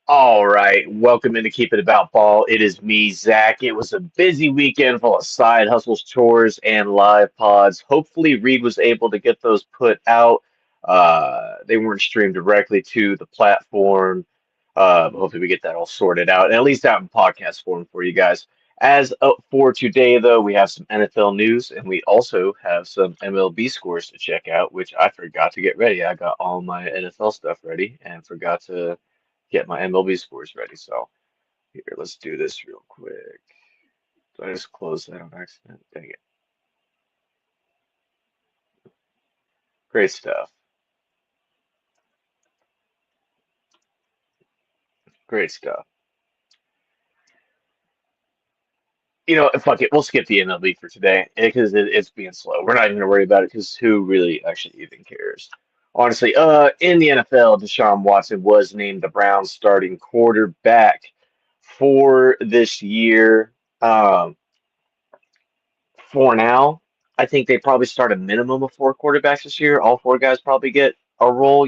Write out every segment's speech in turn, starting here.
All right, welcome into Keep It About Ball. It is me, Zach. It was a busy weekend full of side hustles, chores, and live pods. Hopefully, Reed was able to get those put out. They weren't streamed directly to the platform. Hopefully, we get that all sorted out, and at least out in podcast form for you guys. For today, though, we have some NFL news, and we also have some MLB scores to check out, which I forgot to get ready. I got all my NFL stuff ready and forgot to get my MLB scores ready. So here, let's do this real quick. Did I just close that on accident? Dang it. Great stuff. Great stuff. Fuck it. We'll skip the MLB for today because it's being slow. We're not even gonna worry about it because who really actually even cares? Honestly, in the NFL, Deshaun Watson was named the Browns starting quarterback for this year. Um, for now, I think they probably start a minimum of four quarterbacks this year. All four guys probably get a role.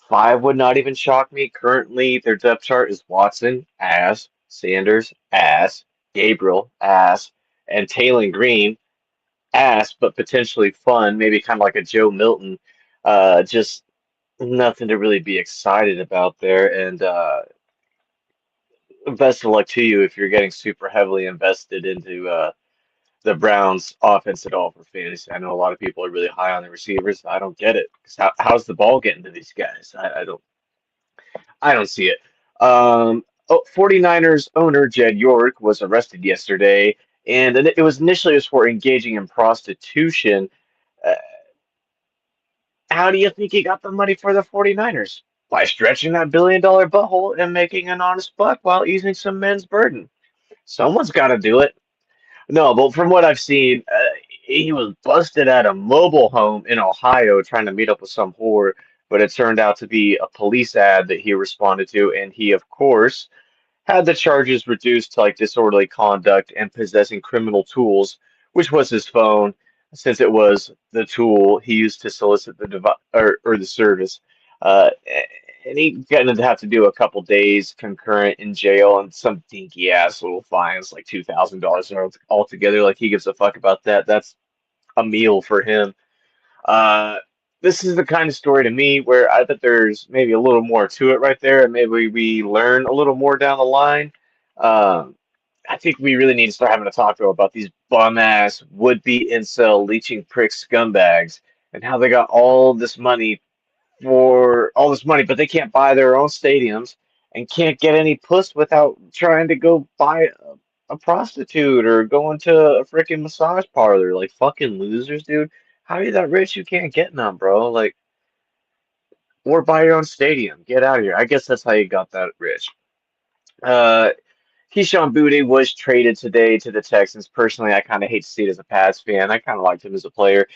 Five would not even shock me. Currently, their depth chart is Watson, ass, Sanders, ass, Gabriel, ass, and Taylor Green, ass, but potentially fun, maybe kind of like a Joe Milton. Just nothing to really be excited about there. And best of luck to you if you're getting super heavily invested into the Browns offense at all for fantasy. I know a lot of people are really high on the receivers. I don't get it. 'Cause how's the ball getting to these guys? I don't see it. 49ers owner Jed York was arrested yesterday, and it was initially for engaging in prostitution. Uh, how do you think he got the money for the 49ers? By stretching that billion-dollar butthole and making an honest buck while easing some men's burden. Someone's got to do it. No, but from what I've seen, he was busted at a mobile home in Ohio trying to meet up with some whore, but it turned out to be a police ad that he responded to, and he, of course, had the charges reduced to like disorderly conduct and possessing criminal tools, which was his phone, since it was the tool he used to solicit the or the service. Uh, and he gonna have to do a couple days concurrent in jail and some dinky ass little fines, like $2,000 altogether. Like he gives a fuck about that. That's a meal for him. Uh, this is the kind of story to me where I bet there's maybe a little more to it right there, and maybe we learn a little more down the line. Um, I think we really need to start having a talk though about these bum ass would be incel leeching prick scumbags and how they got all this money, but they can't buy their own stadiums and can't get any puss without trying to go buy a prostitute or go into a freaking massage parlor. Like fucking losers, dude. How are you that rich? You can't get none, bro. Like, or buy your own stadium. Get out of here. I guess that's how you got that rich. Uh, Keyshawn Boutte was traded today to the Texans. Personally, I kind of hate to see it as a Pats fan. I kind of liked him as a player.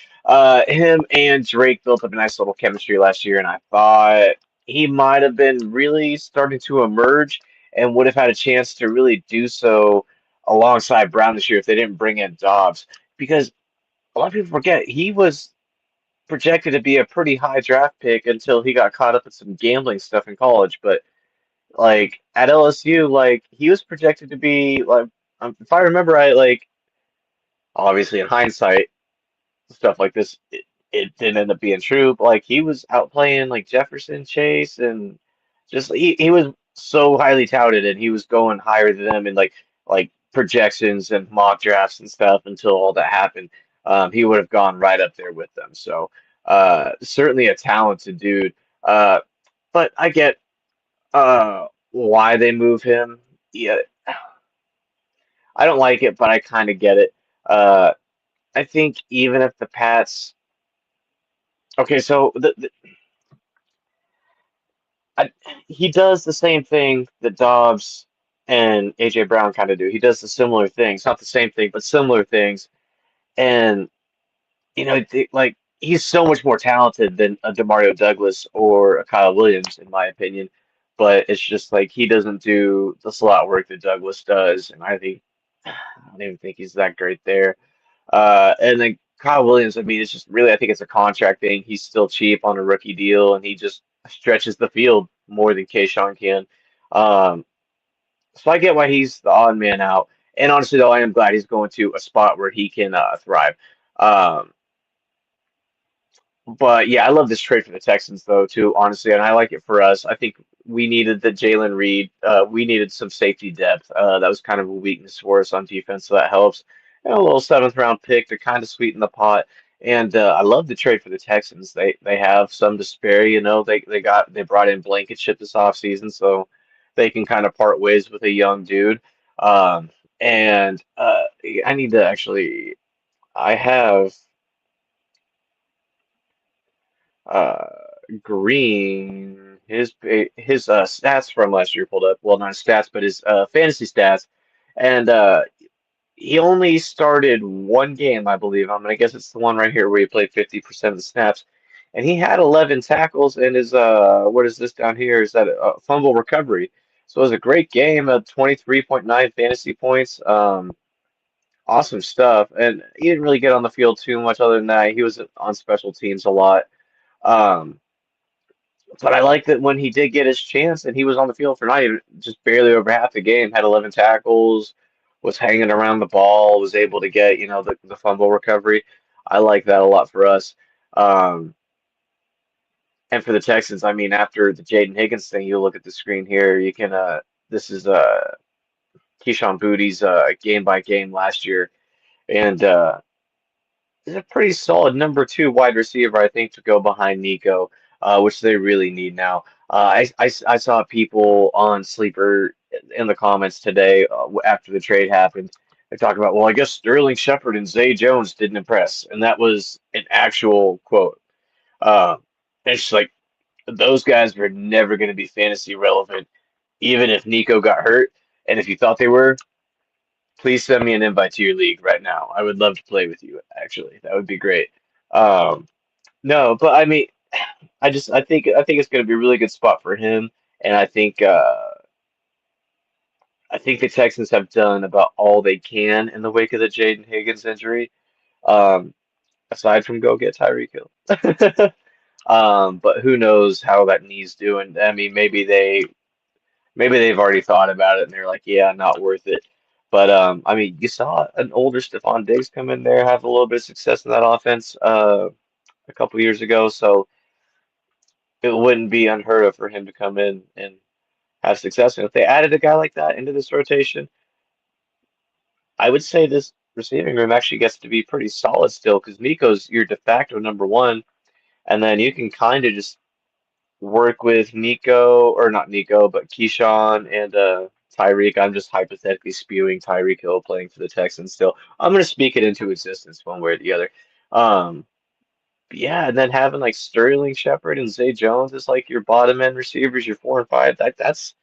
Him and Drake built up a nice little chemistry last year, and I thought he might have been really starting to emerge and would have had a chance to really do so alongside Brown this year if they didn't bring in Dobbs. Because a lot of people forget he was projected to be a pretty high draft pick until he got caught up in some gambling stuff in college. But like at LSU, like he was projected to be like, if I remember right, like obviously in hindsight, stuff like this, it didn't end up being true. But like he was outplaying like Jefferson, Chase, and just he was so highly touted, and he was going higher than them in like projections and mock drafts and stuff until all that happened. He would have gone right up there with them. So certainly a talented dude. Uh, but I get why they move him. Yeah, I don't like it, but I kind of get it. Uh, I think even if the Pats, okay, so I, he does the same thing that Dobbs and AJ Brown kind of do. He does the similar things, not the same thing, but similar things. And like he's so much more talented than a Demario Douglas or a Kyle Williams, in my opinion. But it's just like he doesn't do the slot work that Douglas does, and I don't even think he's that great there. And then Kyle Williams, I mean, it's just really, I think it's a contract thing. He's still cheap on a rookie deal, and he just stretches the field more than Kayshawn can. Um, so I get why he's the odd man out. And honestly, though, I am glad he's going to a spot where he can thrive. Um, but yeah, I love this trade for the Texans though too, honestly, and I like it for us. I think we needed the Jalen Reed. We needed some safety depth. That was kind of a weakness for us on defense, so that helps. And a little seventh round pick to kind of sweeten the pot. And I love the trade for the Texans. They have some to spare. They brought in Blankenship this offseason, so they can kind of part ways with a young dude. And I need to actually. I have. Uh, Green, his stats from last year pulled up. Well, not his stats, but his fantasy stats, and he only started one game, I believe. I'm gonna guess it's the one right here where he played 50% of the snaps, and he had 11 tackles and his what is this down here? Is that a fumble recovery? So it was a great game, 23.9 fantasy points. Awesome stuff, and he didn't really get on the field too much other than that. He was on special teams a lot. Um, But I like that when he did get his chance and he was on the field for not even just barely over half the game, had 11 tackles, was hanging around the ball, was able to get, the fumble recovery. I like that a lot for us. Um, and for the Texans, I mean, after the Jaden Higgins thing, you look at the screen here, this is Keyshawn Booty's game by game last year. And is a pretty solid number two wide receiver, I think, to go behind Nico, which they really need now. I saw people on Sleeper in the comments today after the trade happened. They talk about, well, I guess Sterling Shepard and Zay Jones didn't impress, and that was an actual quote. Uh, it's just like those guys were never going to be fantasy relevant, even if Nico got hurt. And if you thought they were, please send me an invite to your league right now. I would love to play with you, actually. That would be great. Um, no, but I mean, I think it's going to be a really good spot for him, and I think the Texans have done about all they can in the wake of the Jaden Higgins injury, um, aside from go get Tyreek Hill. But who knows how that knee's doing? I mean, maybe they've already thought about it and they're like, yeah, not worth it. But I mean, you saw an older Stephon Diggs come in there, have a little bit of success in that offense a couple years ago, so it wouldn't be unheard of for him to come in and have success. And if they added a guy like that into this rotation, I would say this receiving room actually gets to be pretty solid still because Nico's your de facto number one, and then you can kind of just work with Nico, or not Nico, but Keyshawn and Tyreek. I'm just hypothetically spewing Tyreek Hill playing for the Texans still. I'm going to speak it into existence one way or the other. Um, but yeah, and then having like Sterling Shepard and Zay Jones as like your bottom end receivers, your 4 and 5. That's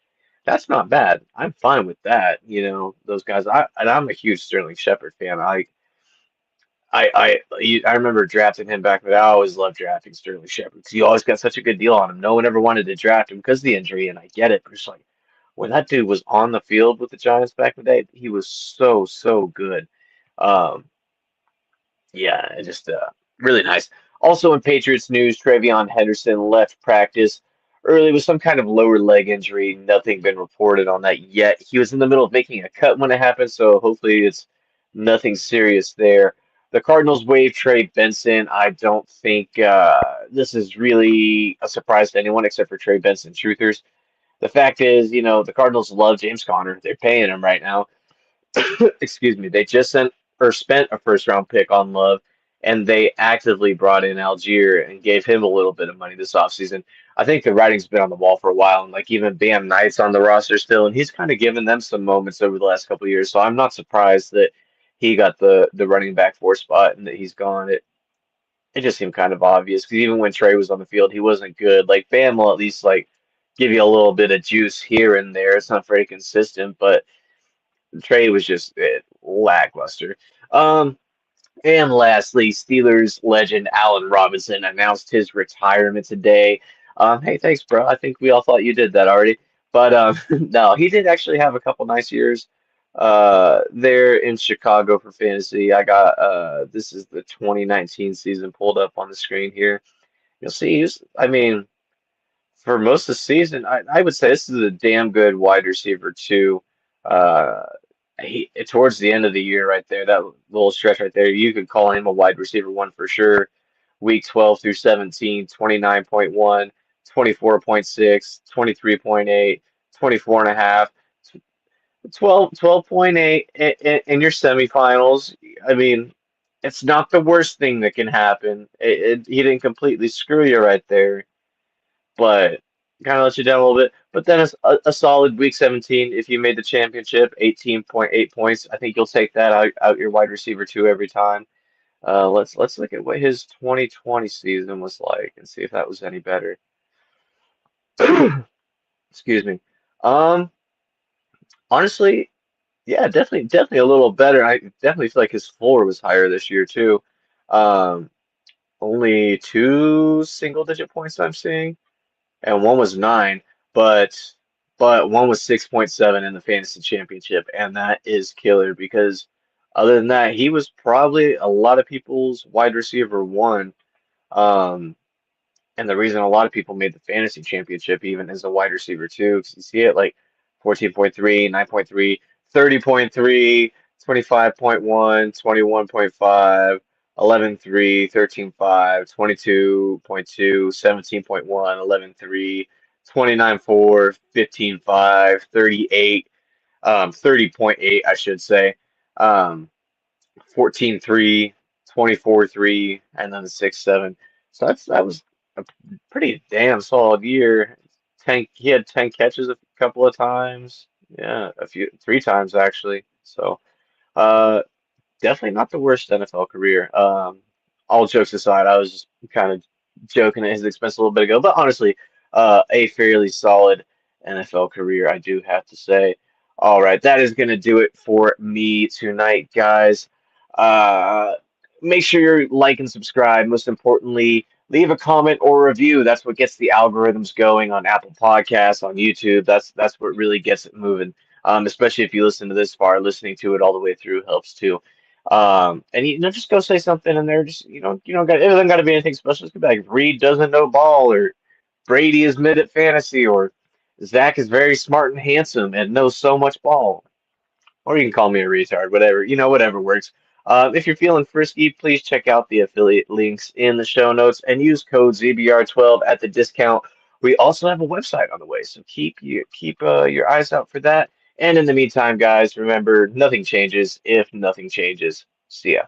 not bad. I'm fine with that. Those guys. I'm a huge Sterling Shepard fan. I remember drafting him back then. I always loved drafting Sterling Shepard because you always got such a good deal on him. No one ever wanted to draft him because of the injury, and I get it. But it's like when that dude was on the field with the Giants back in the day, he was so, so good. Um, yeah, it just really nice. Also in Patriots news, Travion Henderson left practice early with some kind of lower leg injury. Nothing been reported on that yet. He was in the middle of making a cut when it happened, so hopefully it's nothing serious there. The Cardinals waived Trey Benson. I don't think this is really a surprise to anyone except for Trey Benson truthers. The fact is, the Cardinals love James Conner. They're paying him right now. Excuse me, they just sent or spent a first round pick on Love, and they actively brought in Algier and gave him a little bit of money this offseason. I think the writing's been on the wall for a while, and like even Bam Knight's on the roster still, and he's kind of given them some moments over the last couple of years. So I'm not surprised that he got the running back four spot and that he's gone. It just seemed kind of obvious because even when Trey was on the field, he wasn't good. Like Bam will at least like give you a little bit of juice here and there. It's not very consistent, but Trey was just lackluster. Um, and lastly, Steelers legend Allen Robinson announced his retirement today. Hey, thanks, bro. I think we all thought you did that already. But no, he did actually have a couple nice years there in Chicago for fantasy. I got this is the 2019 season pulled up on the screen here. You'll see, I mean, for most of the season, I would say this is a damn good wide receiver too. Uh, towards the end of the year, right there, that little stretch right there, you could call him a wide receiver one for sure. Week 12 through 17, 29.1, 24.6, 23.8, 24.5, 12.8 in your semifinals. I mean, it's not the worst thing that can happen. He didn't completely screw you right there, but kind of let you down a little bit. But then a solid week 17, if you made the championship, 18.8 points. I think you'll take that out your wide receiver two every time. Let's look at what his 2020 season was like and see if that was any better. Excuse me. Um, honestly, yeah, definitely a little better. I definitely feel like his floor was higher this year too. Um, only two single digit points I'm seeing, and one was nine, but one was 6.7 in the fantasy championship, and that is killer because other than that, he was probably a lot of people's wide receiver one. Um, and the reason a lot of people made the fantasy championship even as a wide receiver too, because you see it like 14.3, 9.3, 30.3, 25.1, 21.5, 11.3, 13.5, 22.2, 17.1, 11.3, 29.4, 15.5, 38, 30.8, I should say. Um, 14-3, 24-3, and then the 6-7. So that was a pretty damn solid year. He had 10 catches a couple of times. Yeah, three times actually. So uh definitely not the worst NFL career. All jokes aside, I was just kind of joking at his expense a little bit ago, but honestly, a fairly solid NFL career, I do have to say. All right, that is going to do it for me tonight, guys. Uh, make sure you like and subscribe. Most importantly, leave a comment or review. That's what gets the algorithms going on Apple Podcasts, on YouTube. That's what really gets it moving. Especially if you listen to this far, listening to it all the way through helps too. And just go say something in there. Just it doesn't got to be anything special. Just be like Reed doesn't know ball, or Brady is mid at fantasy, or Zach is very smart and handsome and knows so much ball. Or you can call me a retard, whatever whatever works. If you're feeling frisky, please check out the affiliate links in the show notes and use code ZBR12 at the discount. We also have a website on the way, so keep your eyes out for that. And in the meantime, guys, remember nothing changes if nothing changes. See ya.